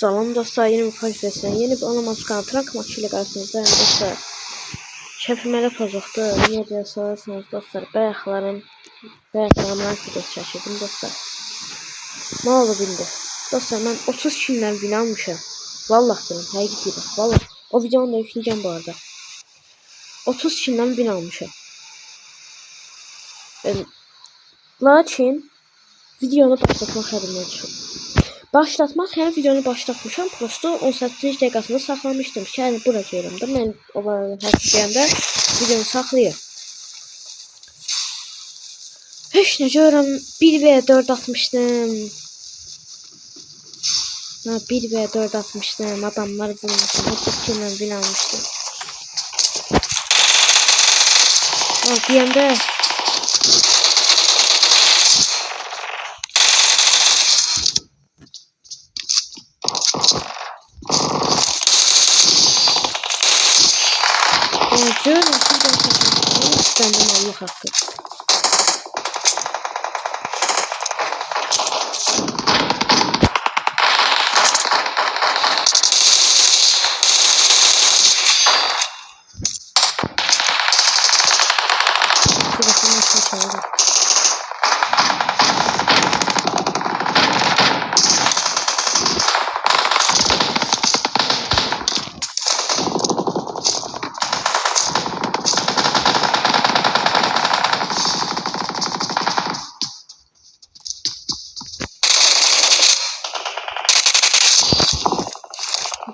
Salam dostlar, yeni bir podcast'ten yeni bir olamaz kontrak maçıyla karşınızdayım dostlar. Şefimele pozuktu. Niye diye sorarsanız dostlar, bayaklarım videosu şaşırdım dostlar. Ne oldu bildi. Dostlar ben 30 kişiden win almışım. Vallahi diyorum, həqiqi bak vallahi. O videonu da yükleyeceğim bu arada. 30 kişiden win almışım. Lakin videonu başlatmak adımdan çıxıb. Başlatmaq, yəni videonu başlatmışam. Prosto 18 dəqiqəsində saxlamışdım. Yəni bura görürəm də mən onları həqiqətən videonu saxlayır. Heç nə görürəm 1v4 atmışdım. 1v4 atmışdım. Adamlar vurmuşum. 30 killə win almışdım. Deyəndə görürəm sizdən saxlamışdım. İstəndim Allah haqqı.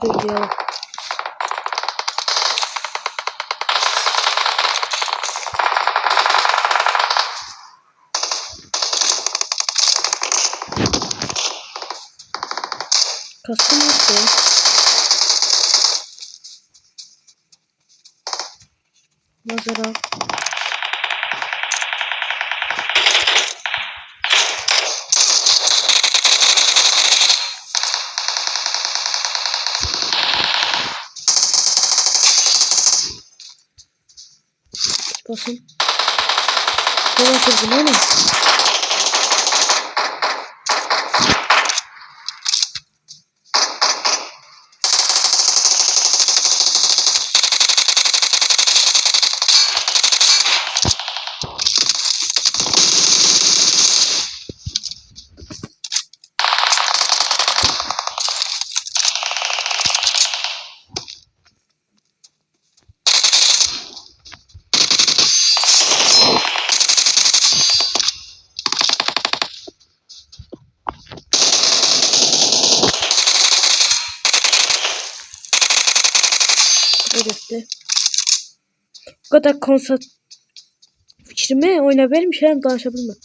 Video. Kastım yok. Nazar al. Basın. Ne yapıyorsun lan? Öyle. Bu kadar konsant fikrimi oyuna vermiş hem danışabilmem.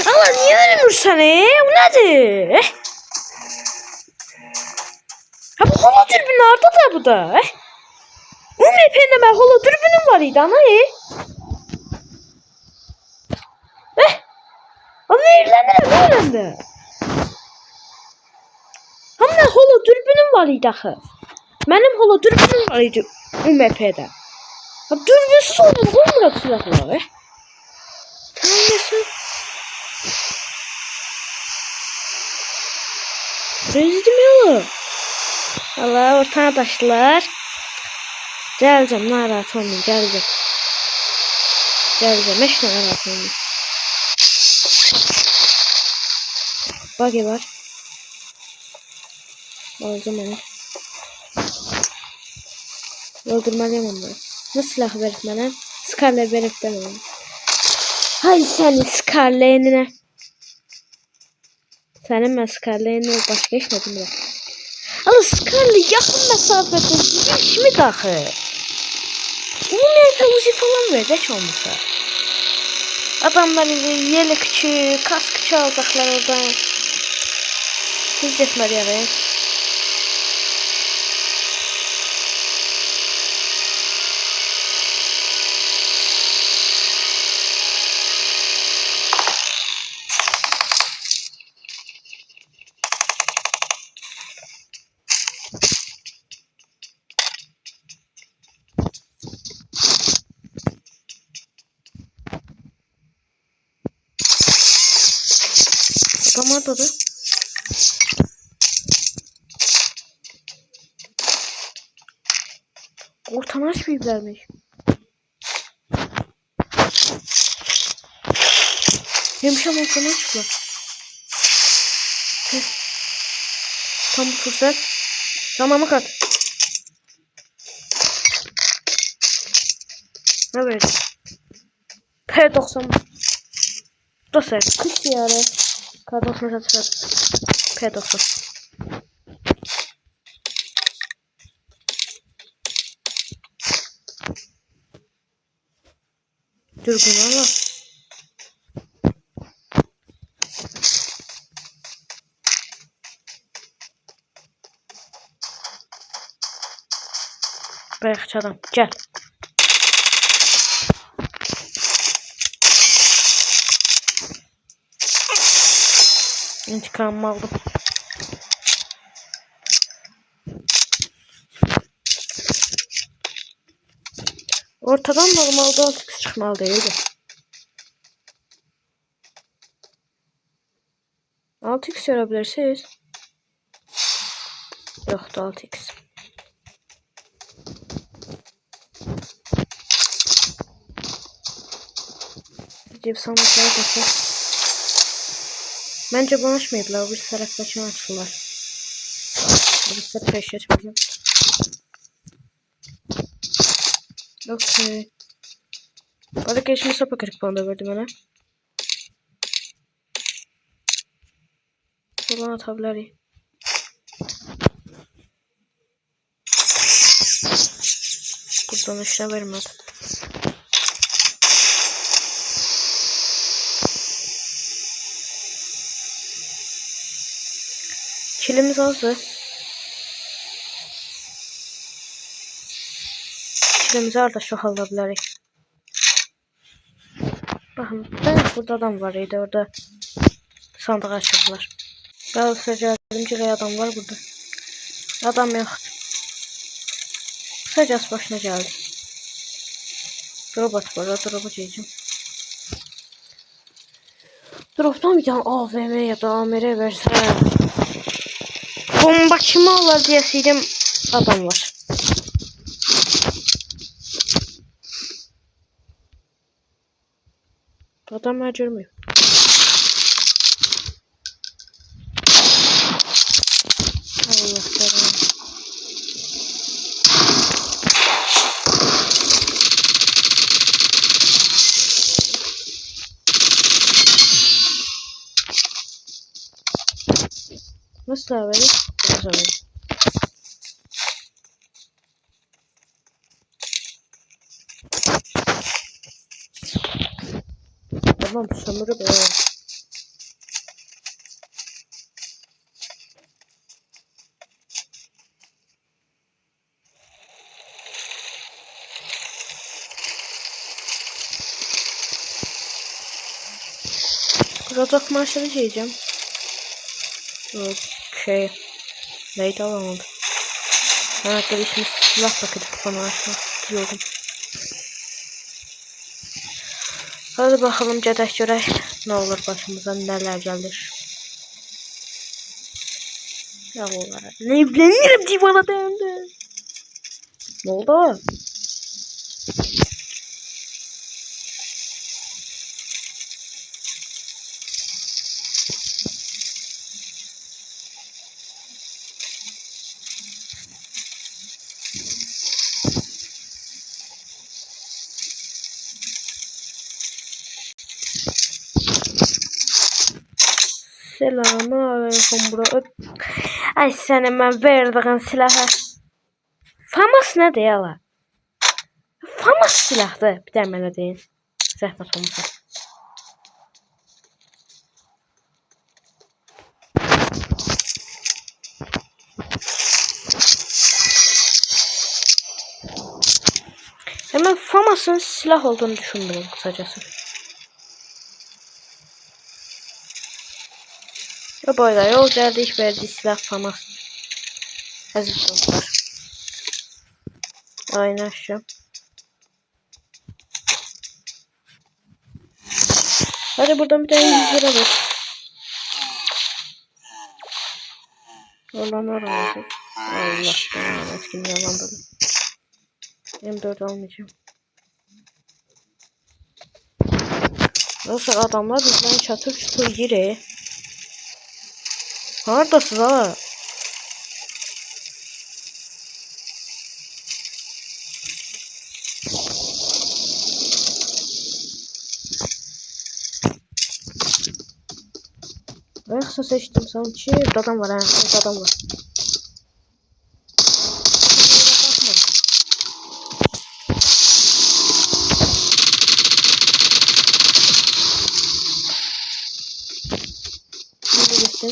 Ama niye ölmürsən Bu nedir? Ha bu holo dürbünü orada da bu da. Bu MP'nde ben holo dürbünüm var idi ana Ama evlenirim öğrendi. Ama ben holo dürbünüm var idi axı. Benim holo dürbünüm var idi MP'de. Ha dürbünsüz olmur silahlar. Tamam nasıl? Rezdim ya. Allah ortaya taşlar. Geleceğim narahat olmayın geleceğim. Hiç narahat olmayın. Buggy var. Alacağım onu. Öldürmeliyim onları. Nasıl silah verip bana? Scarlet verip demem. Hay seni Scarlet'ine. Senin ben Scarlet'ine başka işledim bile. Ama Scarlet yakın mesafede hiç mi dahi? Bu nerede uzi falan verecek olmasa? Adamlar yelekçi, kaskçı alacaklar oradan. Tez getməli yarayın. Adam oradadır. Ortamı açmayıblarmış. Yemişəm ortamı açıblar. Tam bu fırsat. Tamamı kat. Ne verdi? P90. Dostlar, kış diyarı. K90 satışlar. P90. Dürbün ama. Bırak adam. Gel. İntikamımı aldım. Ortadan normalde 6x çıkmalı değildi. 6x görebilirsiniz. Yoktu 6x. Civ sandıkları bakın. Bence bunu açmayıblar. Bir taraftakini açtılar. Bir tarafta eşya açmayacağım. Okey. Bana geçmiş sopa kırık bana verdi bana. Buradan atabilir. Buradan aşağı vermedi. Kilimiz azdı. Kilimizi arada çok alabiliriz. Bakın burada adam var idi orada. Sandık açıldılar. Daha sıcağı ki adam var burada. Adam yok. Kısacası başına geldi. Robot var. Robot yiyeceğim. Drop'tan bir tane AVM ya da AMR verse. Bomba kimi alır diyesiydim. Adam var. Adam görmüyor. Allah Allah. Nasıl haberi? Nasıl haberi? Tamam, sömürü be. Razak maaşları yiyeceğim. Şey. Neydi alamadım. Ben arkadaşımız silah paketi bana açmak istiyordum. Hadi bakalım gedək görək ne olur başımıza neler gelir. Ya Allah. Ne evlenirim divana dayandı. Ne oldu? Selamünaleyküm bro. Ay senin ben verdiğin silahı. Famas ne diye la? Famas silahdı. Bir de mənə deyin. Zəhmət olmasa. Hemen FAMAS'ın silah olduğunu düşünmüyorum kısacası. Ve böyle yol geldik verdiği silah FAMAS. Aziz dostlar. Aynen şu. Hadi buradan bir tane 100 lira ver. Oradan oraya. Allah belanı etkin yalandadı. M4 almayacağım. Nasıl adamlar bizden çatır çutur gire. Haradasız ha? Ayaksa seçtim sanki. Adam var ha. Adam var. Nerede gitti?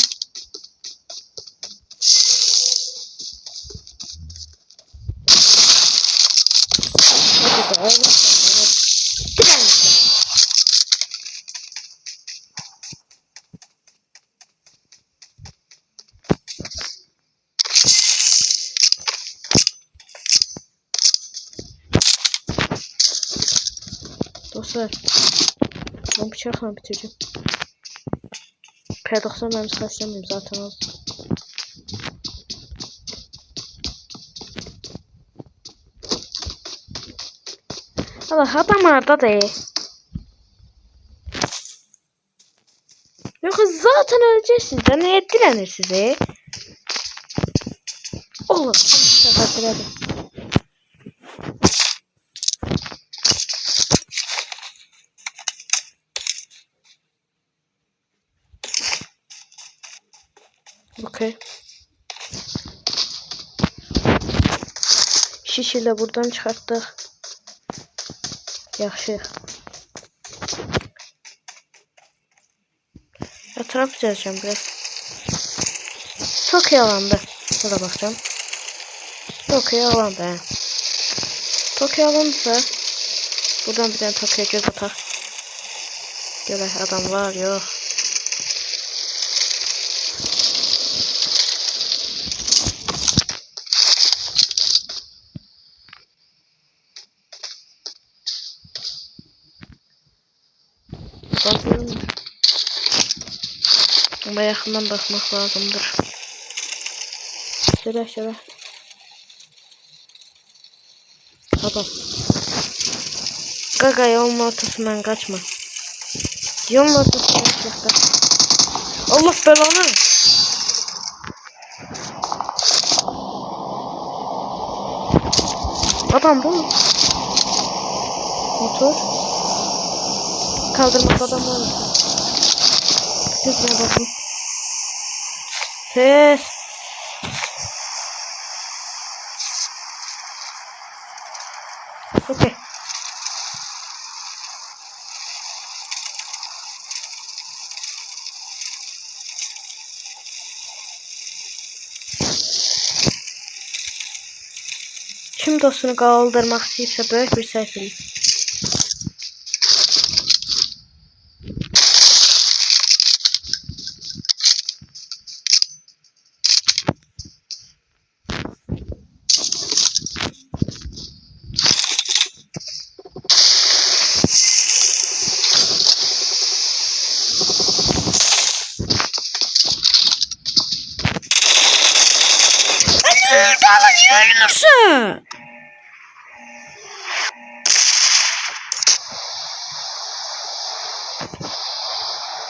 Hadi be öyle sen. Bir tane. Dostlar, ben bıçakla bitireceğim. P90 ben saçlamayayım zaten az. Allah adam orada değil. Yoksa zaten öleceksiniz. Ben neye direnirsiniz? Oğlum, hatırladım. Okay. Şişiyle buradan çıkarttık. Yaxşı. Etraf çizeceğim biraz. Çok yalandı. Burada bakacağım. Çok yalandı. He. Çok yalandı. Buradan bir tane Tokyo'ya göz atar. Göre adam var yok. Bakıyorum. Ama yakından bakmak lazımdır. Şöyle. Adam. Gaga yolun ortasından kaçma. Yolun ortasından kaçma. Allah belanı. Adam değil mi? Motor. Kaldırmak adam var mı? Sesine bakın. Ses. Okay. Kim dostunu kaldırmak istəyirsə böyük bir səhvlik.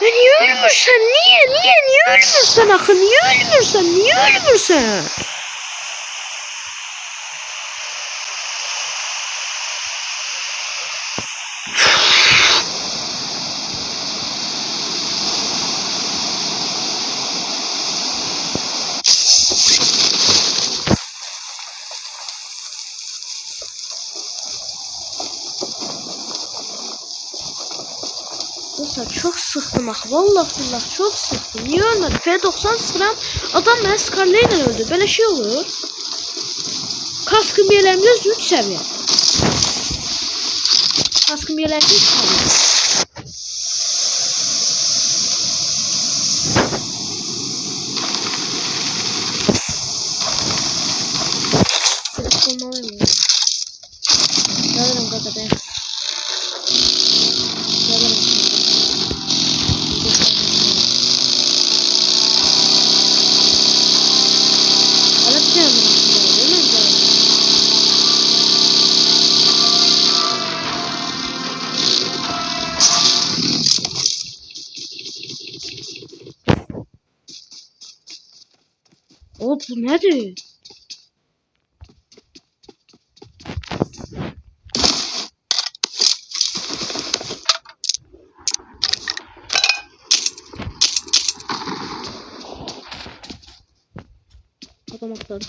Niye ölmüyorsun? Niye ölmüyorsun? Niye ölmüyorsun akı? Niye ölmüyorsun? Çok sıktım ah. Vallahi çok sıktım. Niye ölmedi? P90 sıram adam ben Scarlet'den öldü. Böyle şey olur. Kaskım yerimde 3 seviye. kaskım yerlerken çıkardım. Olmalıyım ya. Gelirim gaza ben. Gelirim. Alıp geldim aslında değil mi? O bu nedir? Adam atladı.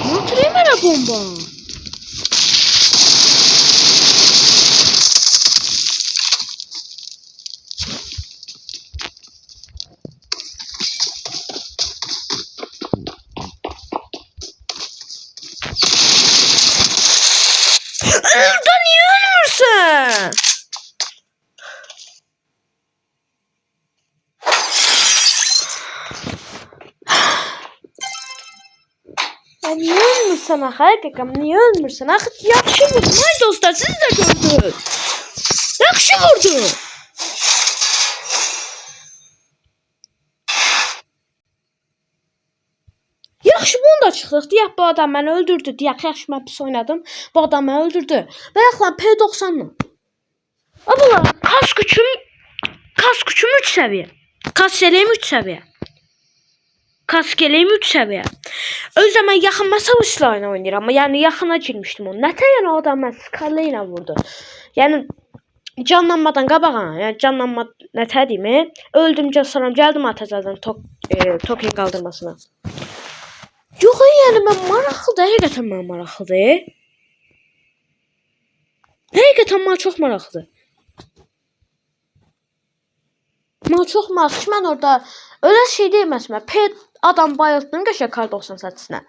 Matrimera bomba. Orada niye ölmürsen? Ya niye ölmürsen hakikaten niye ölmürsen? Yaxşı vurdun ay dostlar siz de gördünüz. Yaxşı vurdu. Yaxşı bunu da çıxdıq. Deyək bu adam məni öldürdü. Deyək yaxşı mən pis oynadım. Bu adam məni öldürdü. Və yaxlan P90-la. Abla kask gücüm 3 səviyyə. Kask eləyim 3 səviyyə. Kask eləyim 3 səviyyə. Özdə mən yaxın məsəl silahıyla oynayıram. Amma yəni yaxına girmişdim onu. Nətə yəni o adam mən skarla ilə vurdu. Yəni canlanmadan qabağa, yəni canlanma nətə deyim? Öldümcə salam gəldim atacağım token qaldırmasına. Yox yəni mən maraqlıdır, həqiqətən mən maraqlıdır. Həqiqətən mən çox maraqlıdır. Mən çox maraqlı. Mən orada öyle şey deməsmə. Adam bayıldım qəşəng kar 98-nə.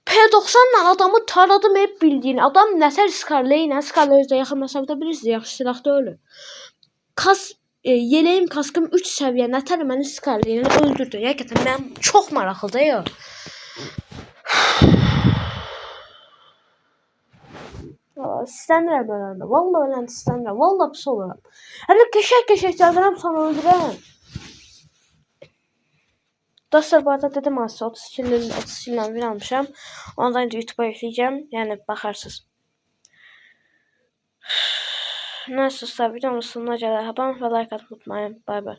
P90-la adamı taradım hep bildiğin. Adam nətər skarla özdə yaxın məsafədə bilirsiniz, yaxşı silah da ölür. Yeləyim kaskım 3 səviyyə nətər məni skarla öldürdü. Həqiqətən mən çox maraqlıdır ya. İstənirəm öləndə. Vallahi öləndə istənirəm. Vallahi pis oluram. Hələ qəşəng gəldirəm sonra öldürəm. Dostlar bu arada dedim aslında 32 ilə win almışam. Ondan da YouTube'a yükleyeceğim. Yani bakarsınız. Neyse dostlar videomuz sonuna kadar abone ve like atmayı unutmayın. Bay bay.